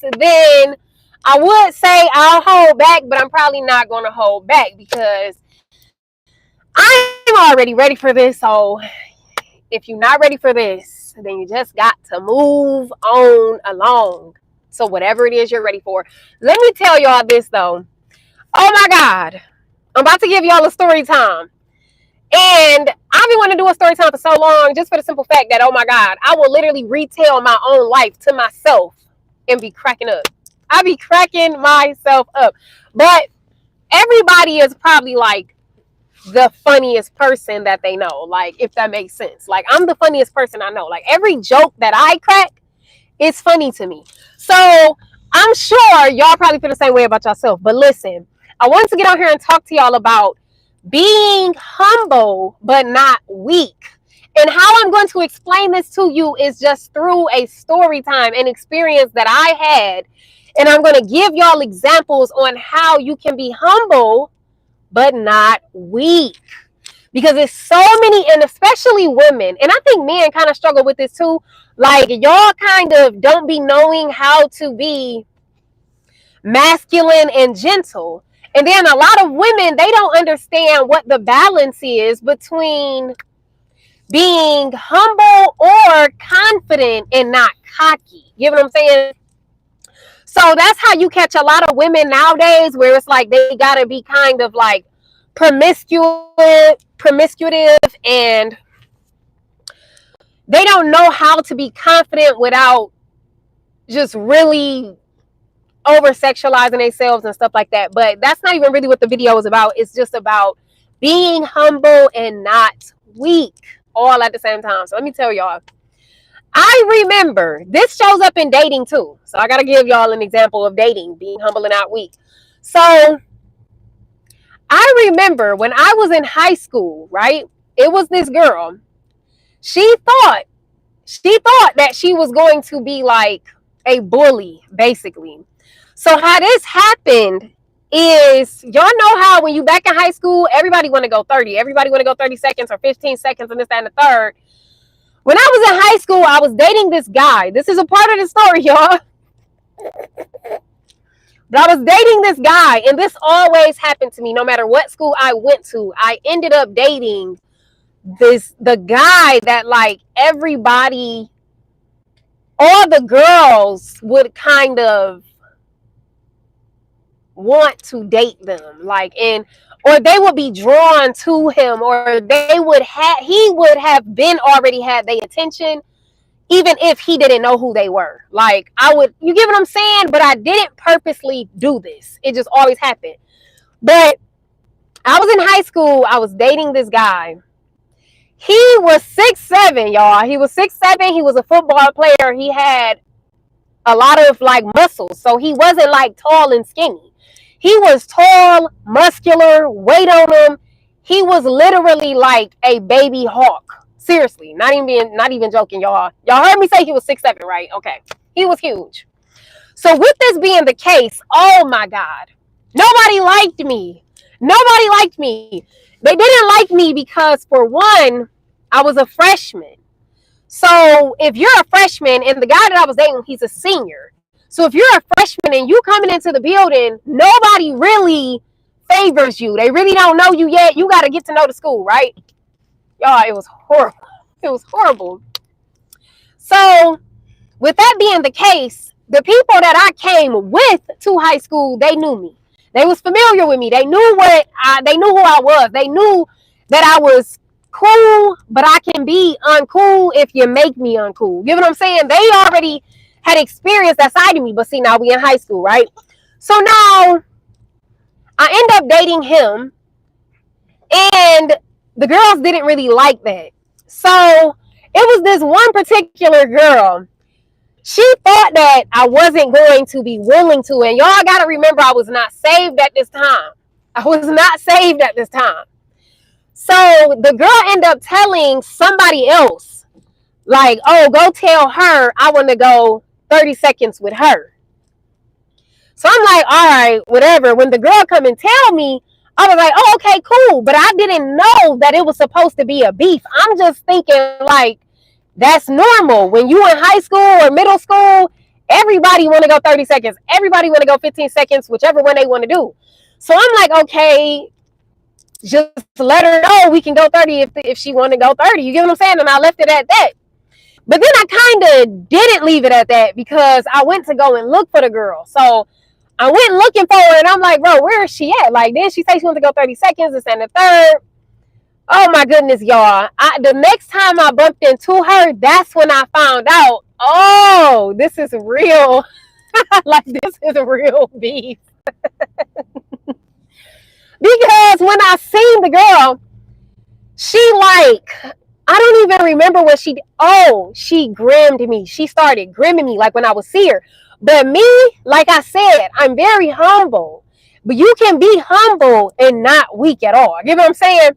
then I would say I'll hold back, but I'm probably not going to hold back because I'm already ready for this. So if you're not ready for this, then you just got to move on along. So whatever it is you're ready for. Let me tell y'all this though. Oh my God. I'm about to give y'all a story time. And I've been wanting to do a story time for so long, just for the simple fact that, oh my God, I will literally retell my own life to myself and be cracking up. I be cracking myself up. But everybody is probably like the funniest person that they know. Like, if that makes sense. Like, I'm the funniest person I know. Like, every joke that I crack is funny to me. So I'm sure y'all probably feel the same way about yourself. But listen, I wanted to get on here and talk to y'all about being humble but not weak. And how I'm going to explain this to you is just through a story time, an experience that I had. And I'm going to give y'all examples on how you can be humble but not weak. Because it's so many, and especially women, and I think men kind of struggle with this too. Like, y'all kind of don't be knowing how to be masculine and gentle. And then a lot of women, they don't understand what the balance is between being humble or confident and not cocky. You know what I'm saying? So that's how you catch a lot of women nowadays, where it's like they gotta be kind of like promiscuous, and they don't know how to be confident without just really over sexualizing themselves and stuff like that. But that's not even really what the video is about. It's just about being humble and not weak all at the same time. So let me tell y'all, I remember this shows up in dating too. So I got to give y'all an example of dating, being humble and not weak. So I remember when I was in high school, right? It was this girl. She thought that she was going to be like a bully, basically. So how this happened is, y'all know how when you back in high school, everybody want to go 30. Everybody want to go 30 seconds or 15 seconds and this, that, and the third. When I was in high school, I was dating this guy. This is a part of the story, y'all. But I was dating this guy, and this always happened to me. No matter what school I went to, I ended up dating the guy that like everybody, all the girls would kind of want to date them, like, and or they would be drawn to him, or he would have been already had their attention, even if he didn't know who they were. Like, you get what I'm saying? But I didn't purposely do this. It just always happened. But I was in high school. I was dating this guy. He was 6'7", y'all. He was 6'7". He was a football player. He had a lot of like muscles. So he wasn't like tall and skinny. He was tall, muscular, weight on him. He was literally like a baby hawk. Seriously, not even joking, y'all. Y'all heard me say he was 6'7", right? Okay. He was huge. So with this being the case, oh my God, nobody liked me. Nobody liked me. They didn't like me because, for one, I was a freshman. So if you're a freshman, and the guy that I was dating, he's a senior. So if you're a freshman and you coming into the building, nobody really favors you. They really don't know you yet. You got to get to know the school, right? Y'all, it was horrible. It was horrible. So with that being the case, the people that I came with to high school, they knew me. They was familiar with me. They knew who I was. They knew that I was cool, but I can be uncool if you make me uncool. You know what I'm saying? They already had experienced that side of me. But see, now we in high school, right? So now I end up dating him, and the girls didn't really like that. So it was this one particular girl. She thought that I wasn't going to be willing to. And y'all got to remember, I was not saved at this time. I was not saved at this time. So the girl ended up telling somebody else, like, oh, go tell her I want to go 30 seconds with her. So I'm like, all right, whatever. When the girl come and tell me, I was like, oh, okay, cool. But I didn't know that it was supposed to be a beef. I'm just thinking like, that's normal. When you in high school or middle school, Everybody want to go 30 seconds. Everybody want to go 15 seconds, whichever one they want to do. So I'm like, okay, just let her know we can go 30 if she want to go 30. You get what I'm saying? And I left it at that. But then I kind of didn't leave it at that because I went to go and look for the girl. So I went looking for her and I'm like, bro, where is she at? Like, then she said she wants to go 30 seconds, this and the third. Oh my goodness, y'all. The next time I bumped into her, that's when I found out, oh, this is real. Like, this is a real beef. Because when I seen the girl, she like, I don't even remember what she did. Oh, she grimmed me. She started grimming me like when I was here. But me, like I said, I'm very humble. But you can be humble and not weak at all. You know what I'm saying?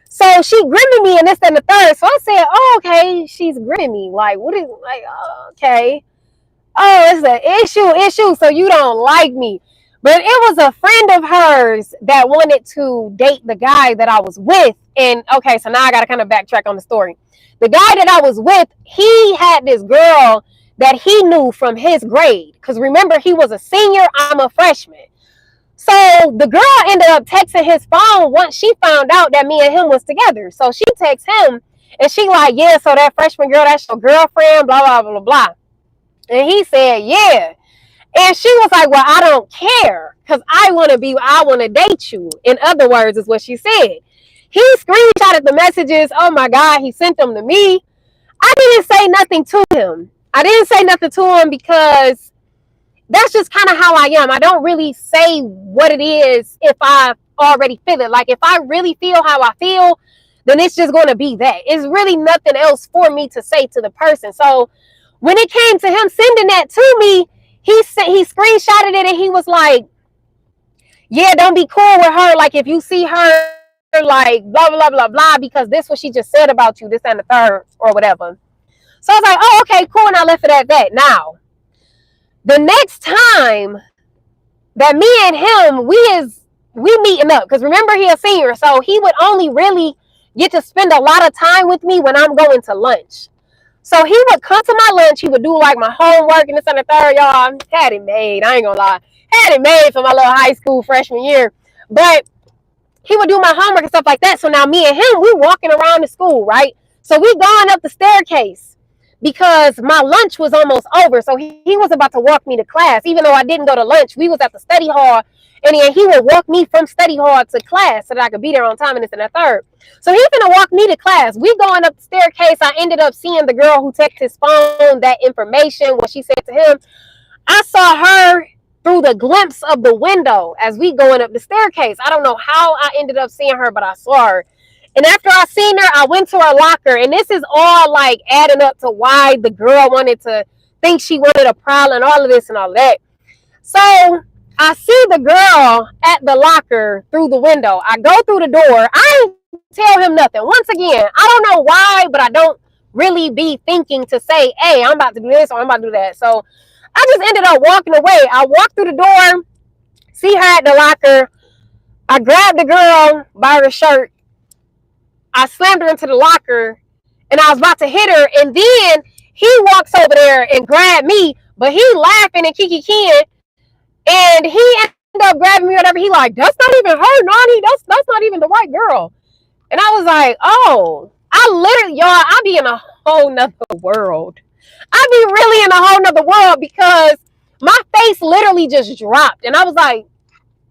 So she grimming me and this and the third. So I said, oh, okay, she's grimming me. Like, what is, like, oh, okay. Oh, it's an issue. So you don't like me. But it was a friend of hers that wanted to date the guy that I was with. And okay, so now I got to kind of backtrack on the story. The guy that I was with, he had this girl that he knew from his grade. Because remember, he was a senior, I'm a freshman. So the girl ended up texting his phone once she found out that me and him was together. So she texts him and she like, yeah, so that freshman girl, that's your girlfriend, blah, blah, blah, blah. And he said, yeah. And she was like, well, I don't care because I want to date you. In other words, is what she said. He screenshotted the messages. Oh my God, he sent them to me. I didn't say nothing to him. Because that's just kind of how I am. I don't really say what it is if I already feel it. Like if I really feel how I feel, then it's just going to be that. It's really nothing else for me to say to the person. So when it came to him sending that to me, he screenshotted it and he was like, yeah, don't be cool with her. Like if you see her like blah, blah, blah, blah, because this what she just said about you, this and the third or whatever. So I was like, oh, okay, cool. And I left it at that. Now, the next time that me and him, we meeting up, because remember he a senior, so he would only really get to spend a lot of time with me when I'm going to lunch. So he would come to my lunch, he would do like my homework and this and the third, y'all. Had it made, I ain't gonna lie. Had it made for my little high school freshman year. But he would do my homework and stuff like that. So now me and him, we walking around the school, right? So we going up the staircase because my lunch was almost over. So he was about to walk me to class. Even though I didn't go to lunch, we was at the study hall. And then he would walk me from study hall to class so that I could be there on time and this and the third. So he's gonna walk me to class. We going up the staircase. I ended up seeing the girl who texted his phone that information, what she said to him. I saw her through the glimpse of the window as we going up the staircase. I don't know how I ended up seeing her, but I saw her. And after I seen her, I went to her locker. And this is all like adding up to why the girl wanted to think she wanted a problem and all of this and all that. So I see the girl at the locker through the window. I go through the door. I ain't tell him nothing. Once again, I don't know why, but I don't really be thinking to say, hey, I'm about to do this or I'm about to do that. So I just ended up walking away. I walked through the door, see her at the locker. I grabbed the girl by her shirt. I slammed her into the locker and I was about to hit her. And then he walks over there and grabbed me, but he laughing and kikiing. And he ended up grabbing me, whatever. He like, that's not even her, Nani. That's not even the white girl. And I was like, oh, I literally, y'all, I be in a whole nother world. I be really in a whole nother world because my face literally just dropped. And I was like,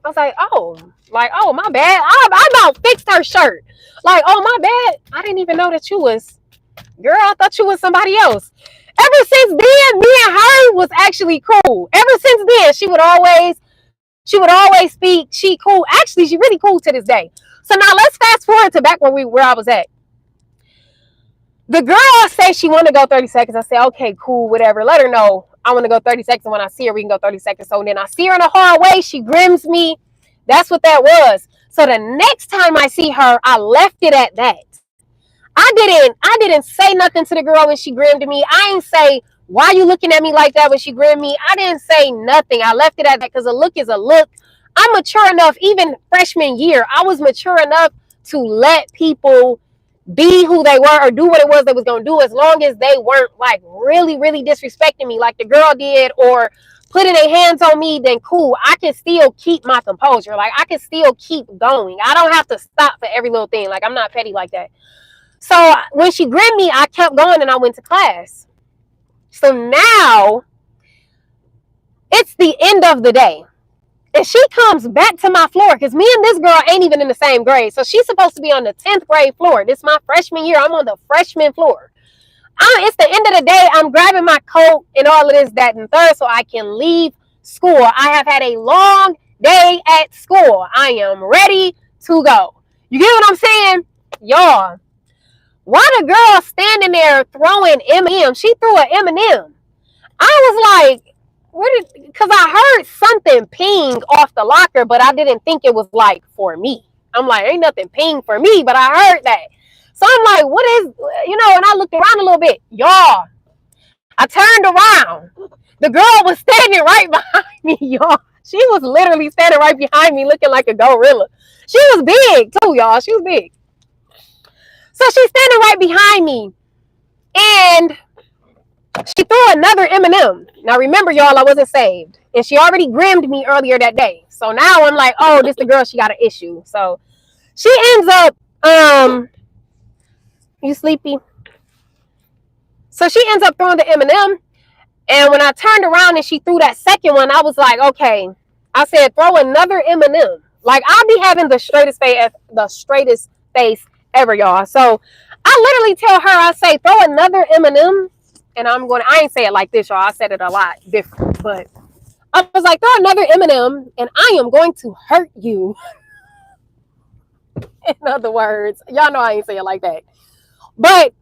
oh, my bad. I about fixed her shirt. Like, oh, my bad. I didn't even know that you was, girl, I thought you was somebody else. Ever since then, me and her was actually cool. Ever since then, she would always speak. She cool. Actually, she really cool to this day. So now let's fast forward to back where I was at. The girl said she wanted to go 30 seconds. I said, okay, cool, whatever. Let her know I want to go 30 seconds. And when I see her, we can go 30 seconds. So then I see her in a hallway. She grims me. That's what that was. So the next time I see her, I left it at that. I didn't say nothing to the girl when she grimmed me. I ain't say, why you looking at me like that when she grimmed me? I didn't say nothing. I left it at that because a look is a look. I'm mature enough, even freshman year, I was mature enough to let people be who they were or do what it was they was gonna do, as long as they weren't like really, really disrespecting me like the girl did or putting their hands on me, then cool. I can still keep my composure. Like I can still keep going. I don't have to stop for every little thing. Like I'm not petty like that. So when she grinned me, I kept going and I went to class. So now it's the end of the day. And she comes back to my floor because me and this girl ain't even in the same grade. So she's supposed to be on the 10th grade floor. This is my freshman year. I'm on the freshman floor. It's the end of the day. I'm grabbing my coat and all of this, that, and third so I can leave school. I have had a long day at school. I am ready to go. You get what I'm saying? Y'all, why the girl standing there throwing M&M? She threw an M&M. I was like, because I heard something ping off the locker, but I didn't think it was like for me. I'm like, ain't nothing ping for me, but I heard that. So I'm like, what is, and I looked around a little bit. Y'all, I turned around. The girl was standing right behind me, y'all. She was literally standing right behind me looking like a gorilla. She was big too, y'all. She was big. So she's standing right behind me. And she threw another M&M. Now remember, y'all, I wasn't saved. And she already grinned me earlier that day. So now I'm like, oh, this the girl, she got an issue. So she ends up, you sleepy? So she ends up throwing the M&M. And when I turned around and she threw that second one, I was like, okay. I said, throw another M&M. Like, I'll be having the straightest face ever, y'all. So I literally tell her, I say, throw another M&M. And I ain't say it like this, y'all. I said it a lot different. But I was like, throw another M&M and I am going to hurt you. In other words, y'all know I ain't say it like that. But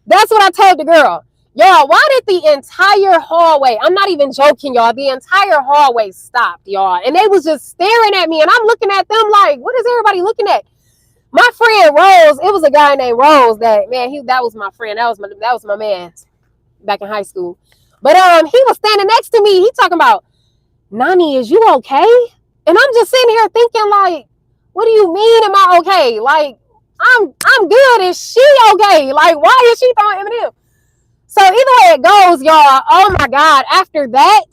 that's what I told the girl. Y'all, why did the entire hallway, I'm not even joking, y'all, the entire hallway stopped, y'all. And they was just staring at me. And I'm looking at them like, what is everybody looking at? My friend Rose, it was a guy named Rose that, man, that was my friend. That was my man back in high school. But he was standing next to me. He talking about, Nani, is you okay? And I'm just sitting here thinking like, what do you mean am I okay? Like, I'm good. Is she okay? Like, why is she throwing M&M? So either way it goes, y'all, oh my God, after that,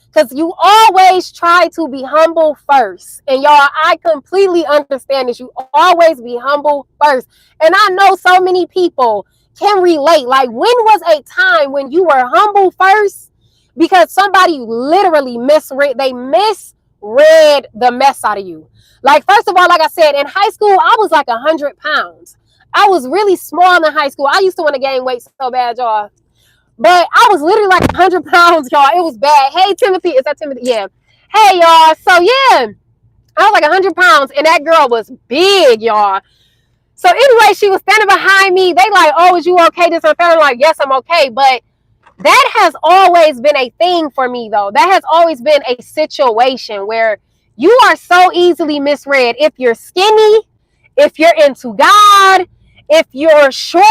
because you always try to be humble first. And y'all, I completely understand this. You always be humble first. And I know so many people can relate. Like, when was a time when you were humble first? Because somebody literally misread the mess out of you. Like, first of all, like I said, in high school, I was like 100 pounds. I was really small in high school. I used to want to gain weight so bad, y'all. But I was literally like 100 pounds, y'all. It was bad. Hey, Timothy. Is that Timothy? Yeah. Hey, y'all. So, yeah. I was like 100 pounds, and that girl was big, y'all. So, anyway, she was standing behind me. They like, oh, is you okay? This and that. I'm like, yes, I'm okay. But that has always been a thing for me, though. That has always been a situation where you are so easily misread. If you're skinny, if you're into God, if you're short,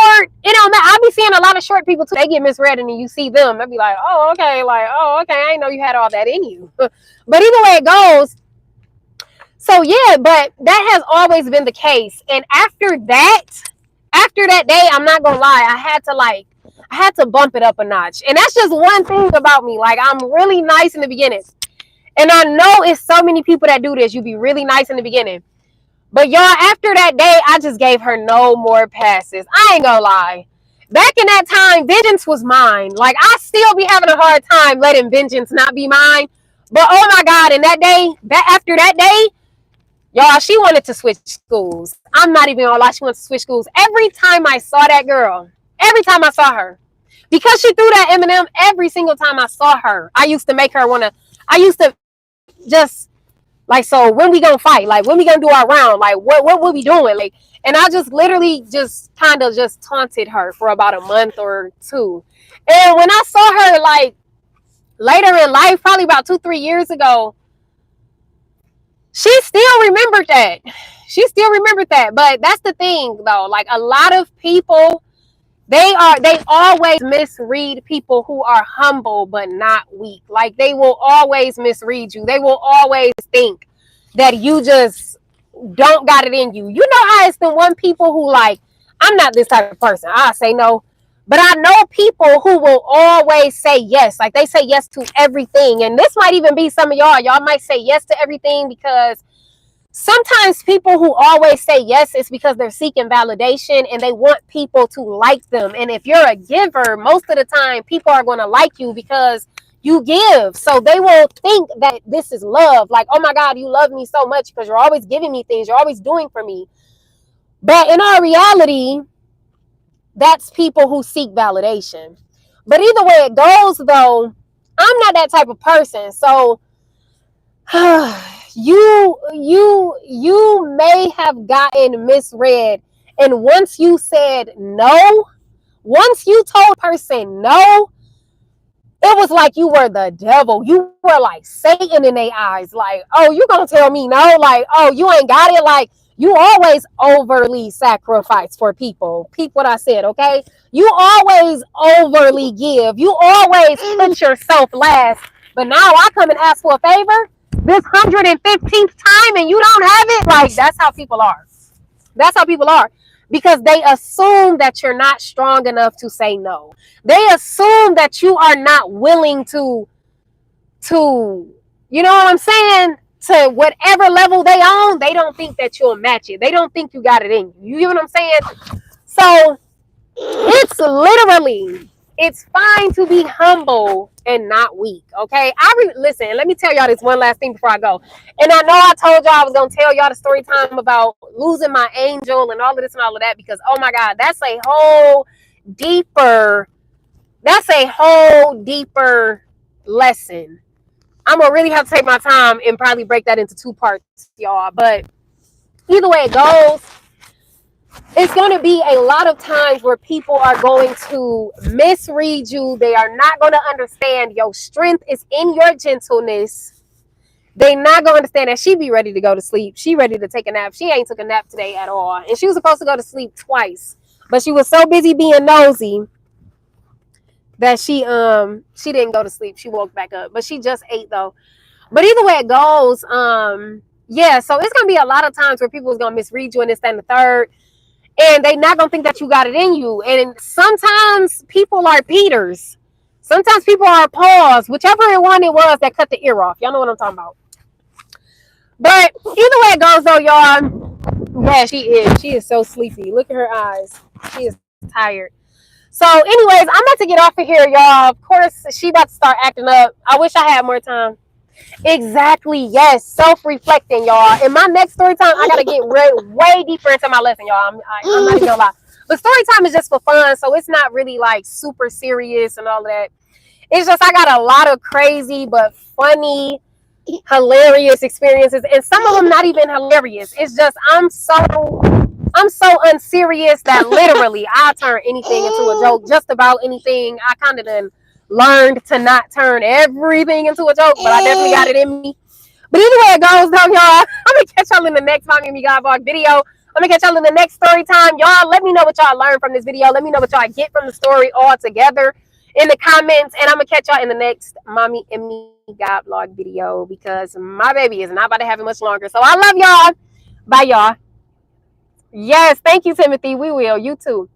I be seeing a lot of short people too. They get misread, and then you see them, they'll be like, oh, okay, I didn't know you had all that in you. But either way it goes, so yeah, but that has always been the case. And after that day, I'm not gonna lie, I had to bump it up a notch. And that's just one thing about me. Like, I'm really nice in the beginning. And I know it's so many people that do this. You be really nice in the beginning. But y'all, after that day, I just gave her no more passes. I ain't gonna lie. Back in that time, vengeance was mine. Like, I still be having a hard time letting vengeance not be mine. But oh my God, and after that day, y'all, she wanted to switch schools. I'm not even gonna lie, she wanted to switch schools. Every time I saw that girl, because she threw that M&M, every single time I saw her, I used to just like, so when we gonna fight? Like, when we gonna do our round? Like, what we doing? Like, and I just literally just kind of just taunted her for about a month or two. And when I saw her like later in life, probably about 2-3 years ago, she still remembered that. But that's the thing though. Like, a lot of people, they always misread people who are humble but not weak. Like, they will always misread you. They will always think that you just don't got it in you. You know how it's the one people who like, I'm not this type of person. I say no. But I know people who will always say yes. Like they say yes to everything. And this might even be some of y'all. Y'all might say yes to everything because sometimes people who always say yes is because they're seeking validation and they want people to like them. And if you're a giver, most of the time people are going to like you because you give. So they will think that this is love. Like, oh my God, you love me so much because you're always giving me things. You're always doing for me. But in our reality, that's people who seek validation. But either way it goes, though, I'm not that type of person. So you may have gotten misread, and once you said no, once you told a person no, it was like you were the devil. You were like Satan in their eyes. Like, oh, you gonna tell me no? Like, oh, you ain't got it. Like, you always overly sacrifice for people. Peep what I said, okay? You always overly give. You always put yourself last. But now I come and ask for a favor this 115th time and you don't have it. Like, that's how people are. That's how people are. Because they assume that you're not strong enough to say no. They assume that you are not willing to, you know what I'm saying? To whatever level they own, they don't think that you'll match it. They don't think you got it in you. You know what I'm saying? So it's literally, it's fine to be humble and not weak. Okay. Listen, let me tell y'all this one last thing before I go. And I know I told y'all I was gonna tell y'all the story time about losing my angel and all of this and all of that, because oh my God, that's a whole deeper lesson. I'm gonna really have to take my time and probably break that into two parts, y'all. But either way it goes, it's going to be a lot of times where people are going to misread you. They are not going to understand your strength is in your gentleness. They not going to understand that she be ready to go to sleep. She ready to take a nap. She ain't took a nap today at all. And she was supposed to go to sleep twice. But she was so busy being nosy that she didn't go to sleep. She woke back up. But she just ate though. But either way it goes, yeah, so it's going to be a lot of times where people is going to misread you and this, that, and the third. And they not gonna think that you got it in you. And sometimes people are Peters. Sometimes people are Pauls. Whichever one it was that cut the ear off. Y'all know what I'm talking about. But either way it goes though, y'all. Yeah, she is. She is so sleepy. Look at her eyes. She is tired. So anyways, I'm about to get off of here, y'all. Of course, she about to start acting up. I wish I had more time. Exactly, yes. Self-reflecting, y'all. In my next story time, I gotta get way deeper into my lesson, y'all. I'm not even gonna lie. But story time is just for fun, so it's not really like super serious and all of that. It's just I got a lot of crazy but funny, hilarious experiences, and some of them not even hilarious. It's just I'm so unserious that literally I turn anything into a joke. Just about anything. I kind of done learned to not turn everything into a joke, but I definitely got it in me. But either way it goes, though, y'all, I'm gonna catch y'all in the next Mommy and Me God Vlog video. I'm gonna catch y'all in the next story time. Y'all, let me know what y'all learned from this video. Let me know what y'all get from the story all together in the comments, and I'm gonna catch y'all in the next Mommy and Me God Vlog video, because my baby is not about to have it much longer. So I love y'all. Bye, y'all. Yes, thank you, Timothy. We will. You too.